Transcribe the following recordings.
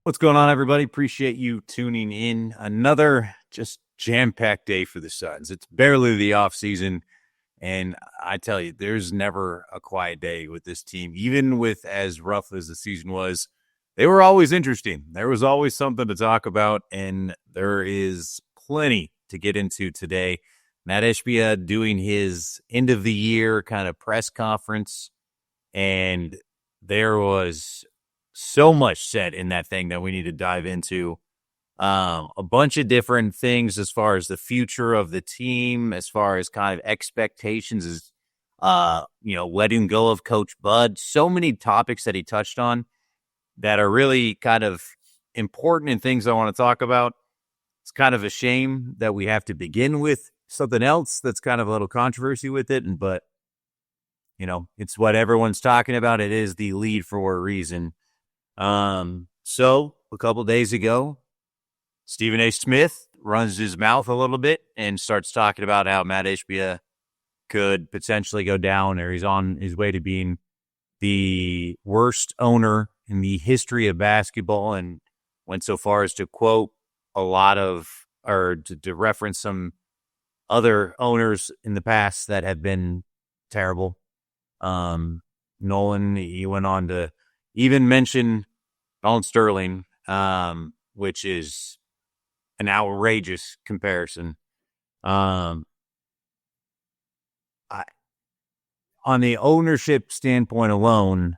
What's going on, everybody? Appreciate you tuning in. Another just jam-packed day for the Suns. It's barely the off season, and I tell you, there's never a quiet day with this team. Even with as rough as the season was, they were always interesting. There was always something to talk about, and there is plenty to get into today. Mat Ishbia doing his end of the year kind of press conference, and there was so much said in that thing that we need to dive into. A bunch of different things as far as the future of the team, as far as kind of expectations, as letting go of Coach Bud. So many topics that he touched on that are really kind of important and things I want to talk about. It's kind of a shame that we have to begin with something else that's kind of a little controversy with it, but it's what everyone's talking about. It is the lead for a reason. So a couple days ago, Stephen A. Smith runs his mouth a little bit and starts talking about how Mat Ishbia could potentially go down, or he's on his way to being the worst owner in the history of basketball, and went so far as to quote to reference some other owners in the past that have been terrible. Nolan, he went on to even mention Donald Sterling, which is an outrageous comparison. On the ownership standpoint alone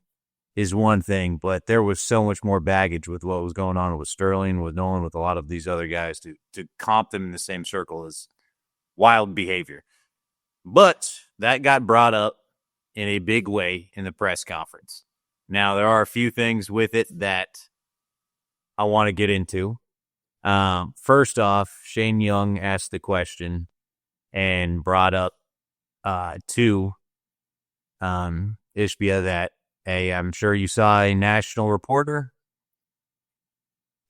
is one thing, but there was so much more baggage with what was going on with Sterling, with Nolan, with a lot of these other guys to comp them in the same circle is wild behavior. But that got brought up in a big way in the press conference. Now, there are a few things with it that I want to get into. First off, Shane Young asked the question and brought up to Ishbia that, hey, I'm sure you saw a national reporter.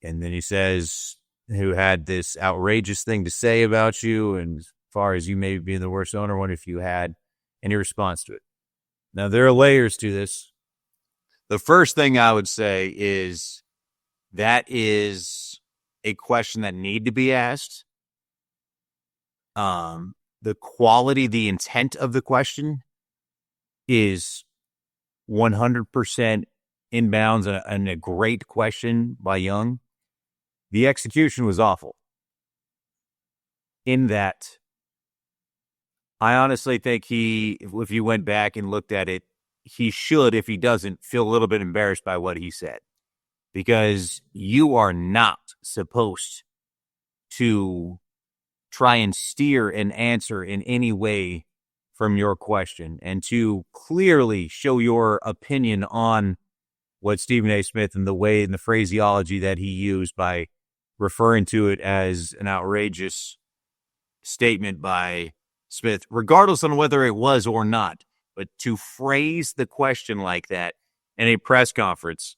And then he says, who had this outrageous thing to say about you, and as far as you maybe being the worst owner, wonder if you had any response to it. Now, there are layers to this. The first thing I would say is that is a question that need to be asked. The quality, the intent of the question is 100% inbounds and a great question by Young. The execution was awful. In that, I honestly think if you went back and looked at it, he should, if he doesn't, feel a little bit embarrassed by what he said. Because you are not supposed to try and steer an answer in any way from your question, and to clearly show your opinion on what Stephen A. Smith and the way and the phraseology that he used by referring to it as an outrageous statement by Smith, regardless on whether it was or not. But to phrase the question like that in a press conference,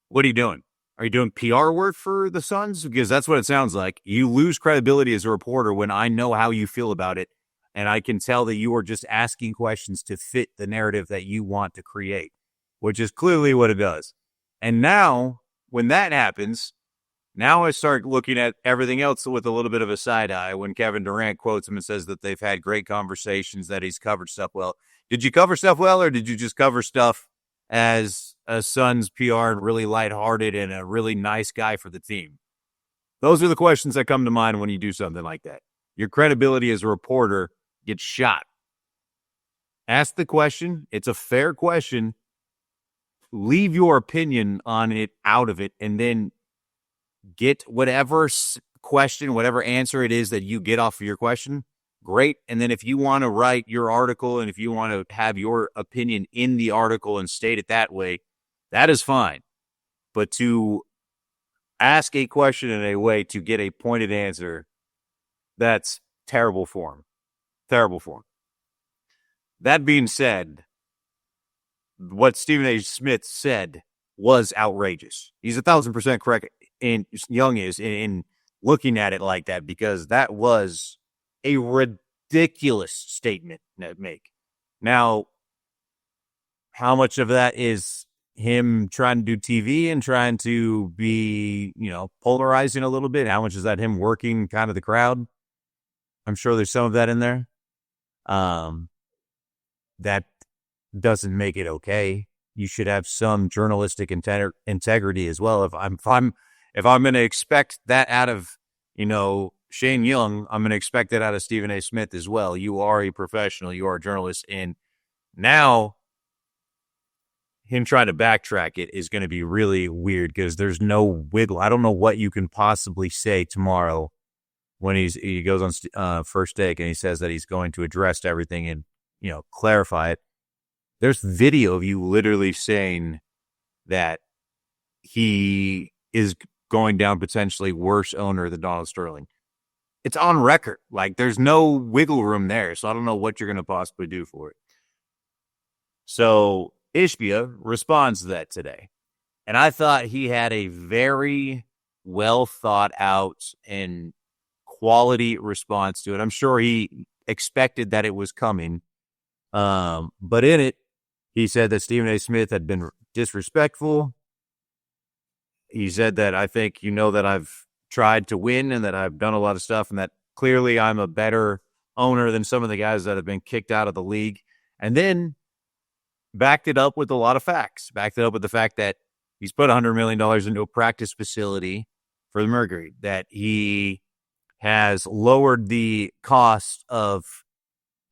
what are you doing? Are you doing PR work for the Suns? Because that's what it sounds like. You lose credibility as a reporter when I know how you feel about it, and I can tell that you are just asking questions to fit the narrative that you want to create, which is clearly what it does. And now, when that happens, now I start looking at everything else with a little bit of a side eye when Kevin Durant quotes him and says that they've had great conversations, that he's covered stuff well. Did you cover stuff well, or did you just cover stuff as a Suns PR and really lighthearted and a really nice guy for the team? Those are the questions that come to mind when you do something like that. Your credibility as a reporter gets shot. Ask the question. It's a fair question. Leave your opinion on it out of it, and then get whatever question, whatever answer it is that you get off of your question, great. And then if you want to write your article and if you want to have your opinion in the article and state it that way, that is fine. But to ask a question in a way to get a pointed answer, that's terrible form. Terrible form. That being said, what Stephen A. Smith said was outrageous. He's 1,000% correct. And Young is in looking at it like that, because that was a ridiculous statement to make. Now, how much of that is him trying to do TV and trying to be, polarizing a little bit? How much is that him working kind of the crowd? I'm sure there's some of that in there. That doesn't make it okay. You should have some journalistic integrity as well. If I'm going to expect that out of, Shane Young, I'm going to expect that out of Stephen A. Smith as well. You are a professional. You are a journalist. And now him trying to backtrack it is going to be really weird because there's no wiggle. I don't know what you can possibly say tomorrow when he goes on First Take and he says that he's going to address everything and, clarify it. There's video of you literally saying that he is going down potentially worse owner than Donald Sterling. It's on record. Like, there's no wiggle room there. So I don't know what you're going to possibly do for it. So Ishbia responds to that today. And I thought he had a very well thought out and quality response to it. I'm sure he expected that it was coming. But in it, he said that Stephen A. Smith had been disrespectful. He said that I think that I've tried to win and that I've done a lot of stuff and that clearly I'm a better owner than some of the guys that have been kicked out of the league. And then backed it up with a lot of facts. Backed it up with the fact that he's put $100 million into a practice facility for the Mercury, that he has lowered the cost of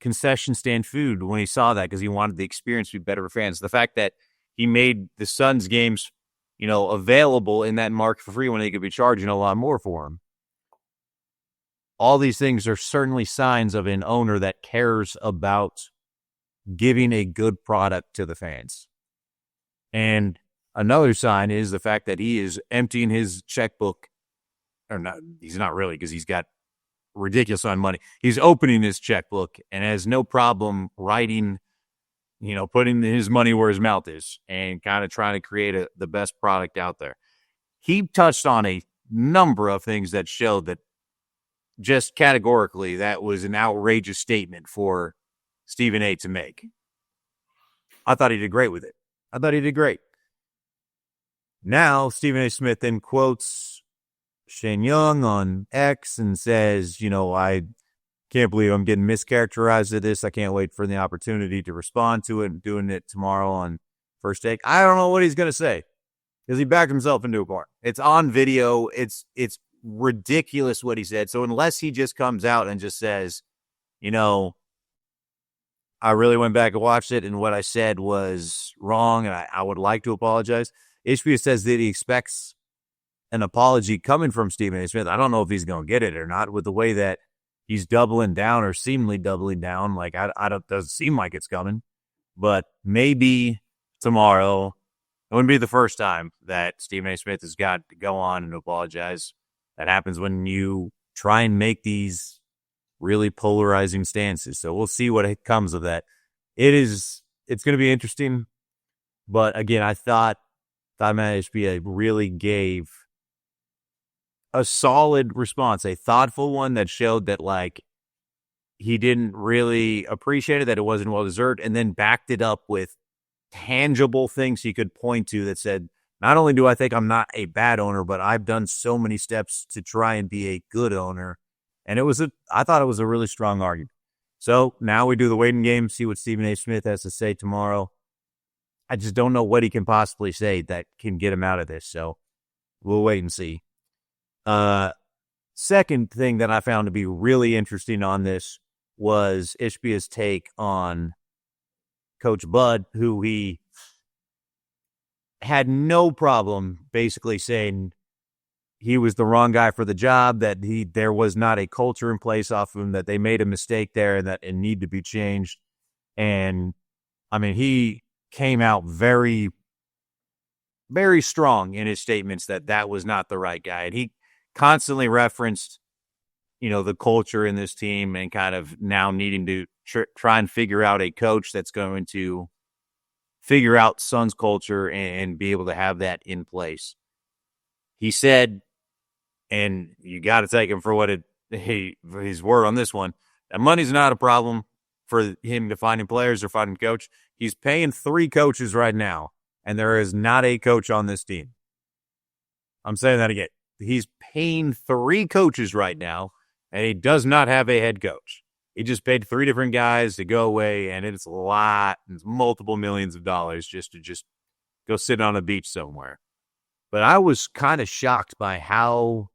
concession stand food when he saw that because he wanted the experience to be better for fans. The fact that he made the Suns games, available in that market for free when they could be charging a lot more for them. All these things are certainly signs of an owner that cares about giving a good product to the fans. And another sign is the fact that he is emptying his checkbook. Or not, he's not really, because he's got ridiculous amount of money. He's opening his checkbook and has no problem writing, putting his money where his mouth is and kind of trying to create the best product out there. He touched on a number of things that showed that just categorically that was an outrageous statement for Stephen A. to make. I thought he did great with it. I thought he did great. Now, Stephen A. Smith then quotes Shane Young on X and says, I can't believe I'm getting mischaracterized at this. I can't wait for the opportunity to respond to it. I'm doing it tomorrow on First Take. I don't know what he's going to say because he backed himself into a corner. It's on video. It's ridiculous what he said. So unless he just comes out and just says, I really went back and watched it and what I said was wrong and I would like to apologize. Ishbia says that he expects an apology coming from Stephen A. Smith. I don't know if he's going to get it or not with the way that he's doubling down or seemingly doubling down. Like, doesn't seem like it's coming, but maybe tomorrow. It wouldn't be the first time that Stephen A. Smith has got to go on and apologize. That happens when you try and make these really polarizing stances. So we'll see what comes of that. It's going to be interesting. But again, I thought Mat Ishbia really gave a solid response, a thoughtful one that showed that like he didn't really appreciate it, that it wasn't well deserved, and then backed it up with tangible things he could point to that said, not only do I think I'm not a bad owner, but I've done so many steps to try and be a good owner. And I thought it was a really strong argument. So now we do the waiting game, see what Stephen A. Smith has to say tomorrow. I just don't know what he can possibly say that can get him out of this. So we'll wait and see. Second thing that I found to be really interesting on this was Ishbia's take on Coach Bud, who he had no problem basically saying he was the wrong guy for the job, that there was not a culture in place off of him, that they made a mistake there and that it needed to be changed. And I mean, he came out very, very strong in his statements that was not the right guy. And he constantly referenced, the culture in this team and kind of now needing to try and figure out a coach that's going to figure out Suns culture and be able to have that in place. He said, and you got to take him for what his word on this one, that money's not a problem for him to finding players or finding coach. He's paying 3 coaches right now and there is not a coach on this team. I'm saying that again. He's paying 3 coaches right now, and he does not have a head coach. He just paid 3 different guys to go away, and it's a lot. It's multiple millions of dollars just to go sit on a beach somewhere. But I was kind of shocked by how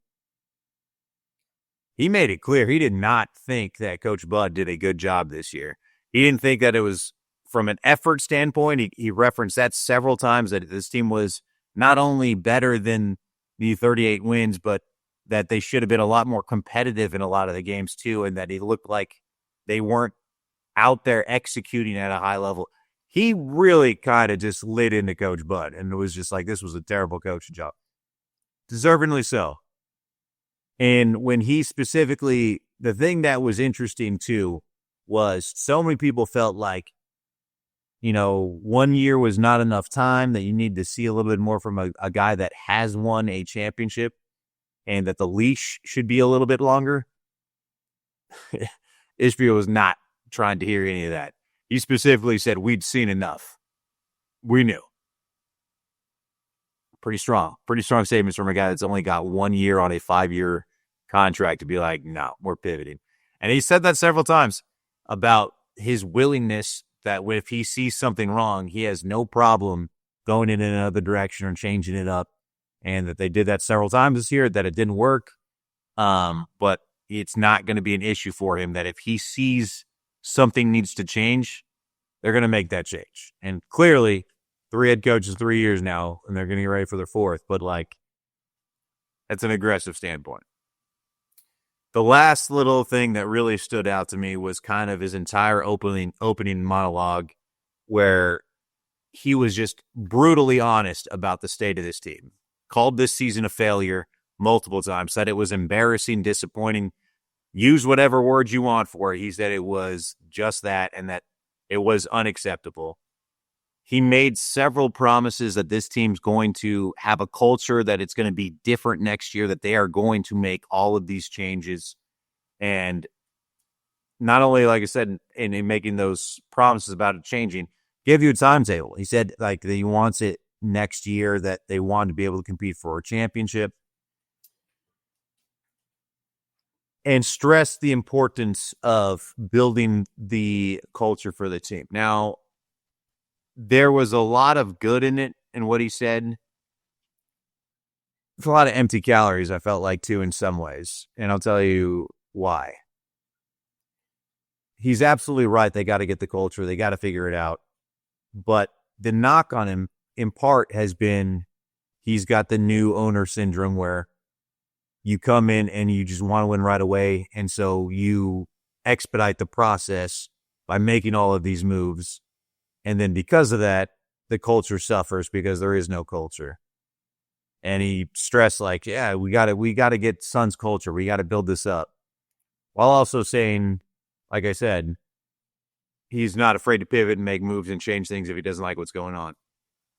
he made it clear he did not think that Coach Bud did a good job this year. He didn't think that it was from an effort standpoint. He referenced that several times, that this team was not only better than the 38 wins, but that they should have been a lot more competitive in a lot of the games too, and that he looked like they weren't out there executing at a high level. He really kind of just lit into Coach Bud, and it was just like, this was a terrible coaching job. Deservingly so. And when he specifically, the thing that was interesting too was so many people felt like, 1 year was not enough time, that you need to see a little bit more from a guy that has won a championship, and that the leash should be a little bit longer. Ishbia was not trying to hear any of that. He specifically said, we'd seen enough. We knew. Pretty strong statements from a guy that's only got 1 year on a 5-year contract to be like, no, we're pivoting. And he said that several times about his willingness that if he sees something wrong, he has no problem going in another direction or changing it up. And that they did that several times this year, that it didn't work. But it's not going to be an issue for him, that if he sees something needs to change, they're going to make that change. And clearly, 3 head coaches, 3 years now, and they're getting ready for their 4th. But that's an aggressive standpoint. The last little thing that really stood out to me was kind of his entire opening monologue, where he was just brutally honest about the state of this team. Called this season a failure multiple times, said it was embarrassing, disappointing. Use whatever words you want for it. He said it was just that, and that it was unacceptable. He made several promises that this team's going to have a culture, that it's going to be different next year, that they are going to make all of these changes. And not only, like I said, in making those promises about it changing, give you a timetable. He said that he wants it next year, that they want to be able to compete for a championship. And stress the importance of building the culture for the team. Now, there was a lot of good in it, in what he said. It's a lot of empty calories, I felt like, too, in some ways. And I'll tell you why. He's absolutely right. They got to get the culture. They got to figure it out. But the knock on him, in part, has been he's got the new owner syndrome, where you come in and you just want to win right away. And so you expedite the process by making all of these moves. And then because of that, the culture suffers because there is no culture. And he stressed we got to get Suns culture. We got to build this up. While also saying, like I said, he's not afraid to pivot and make moves and change things if he doesn't like what's going on.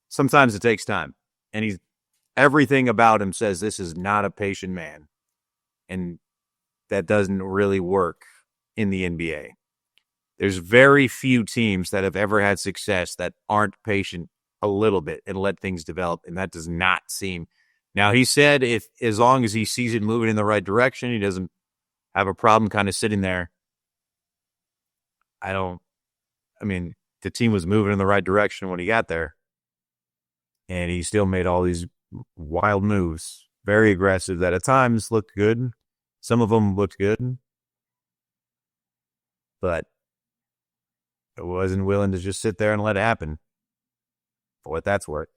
Sometimes it takes time. And everything about him says this is not a patient man. And that doesn't really work in the NBA. There's very few teams that have ever had success that aren't patient a little bit and let things develop. And that does not seem. Now, he said as long as he sees it moving in the right direction, he doesn't have a problem kind of sitting there. The team was moving in the right direction when he got there. And he still made all these wild moves, very aggressive, that at times looked good. Some of them looked good. But it wasn't willing to just sit there and let it happen, for what that's worth.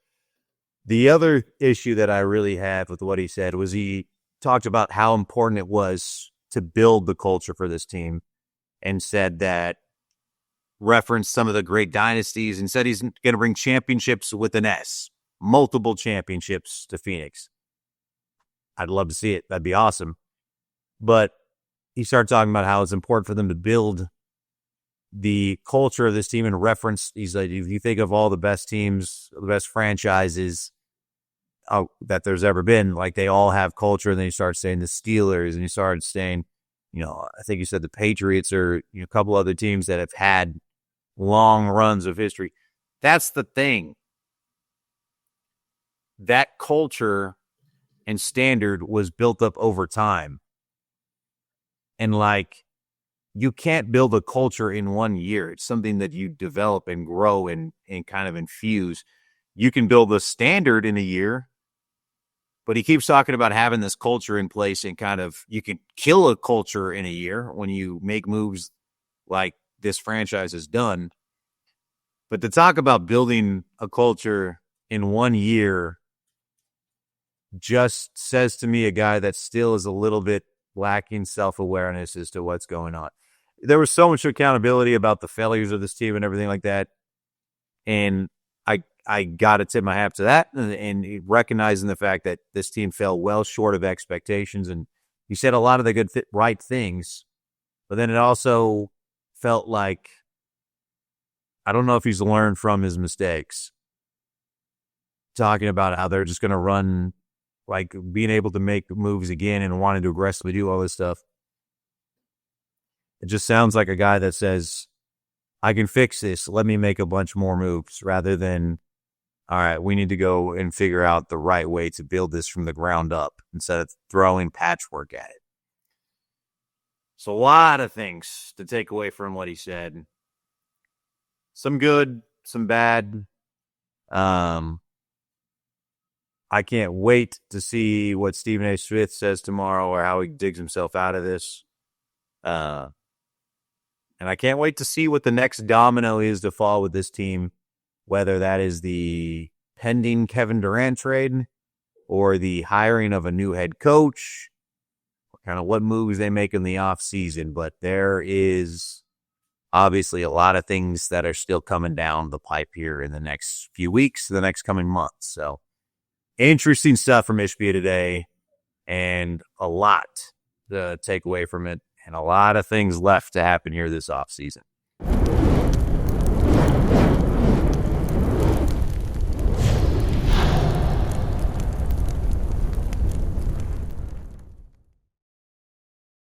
The other issue that I really had with what he said was he talked about how important it was to build the culture for this team, and said that, referenced some of the great dynasties, and said he's going to bring championships with an S, multiple championships to Phoenix. I'd love to see it. That'd be awesome. But he started talking about how it's important for them to build the culture of this team, and reference, he's like, if you think of all the best teams, the best franchises that there's ever been, they all have culture. And then he started saying the Steelers, and he started saying, I think he said the Patriots, or a couple other teams that have had long runs of history. That's the thing. that culture and standard was built up over time. And like, you can't build a culture in 1 year. It's something that you develop and grow and kind of infuse. You can build a standard in a year, but he keeps talking about having this culture in place and kind of, you can kill a culture in a year when you make moves like this franchise has done. But to talk about building a culture in 1 year just says to me a guy that still is a little bit lacking self-awareness as to what's going on. There was so much accountability about the failures of this team and everything like that. And I got to tip my hat to that and recognizing the fact that this team fell well short of expectations. And he said a lot of the good, right things, but then it also felt like, I don't know if he's learned from his mistakes. Talking about how they're just going to run, like being able to make moves again and wanting to aggressively do all this stuff. It just sounds like a guy that says, I can fix this. Let me make a bunch more moves rather than, all right, we need to go and figure out the right way to build this from the ground up instead of throwing patchwork at it. So a lot of things to take away from what he said. Some good, some bad. I can't wait to see what Stephen A. Smith says tomorrow or how he digs himself out of this. And I can't wait to see what the next domino is to fall with this team, whether that is the pending Kevin Durant trade or the hiring of a new head coach, or kind of what moves they make in the offseason. But there is obviously a lot of things that are still coming down the pipe here in the next few weeks, the next coming months. So interesting stuff from Ishbia today and a lot to take away from it and a lot of things left to happen here this offseason.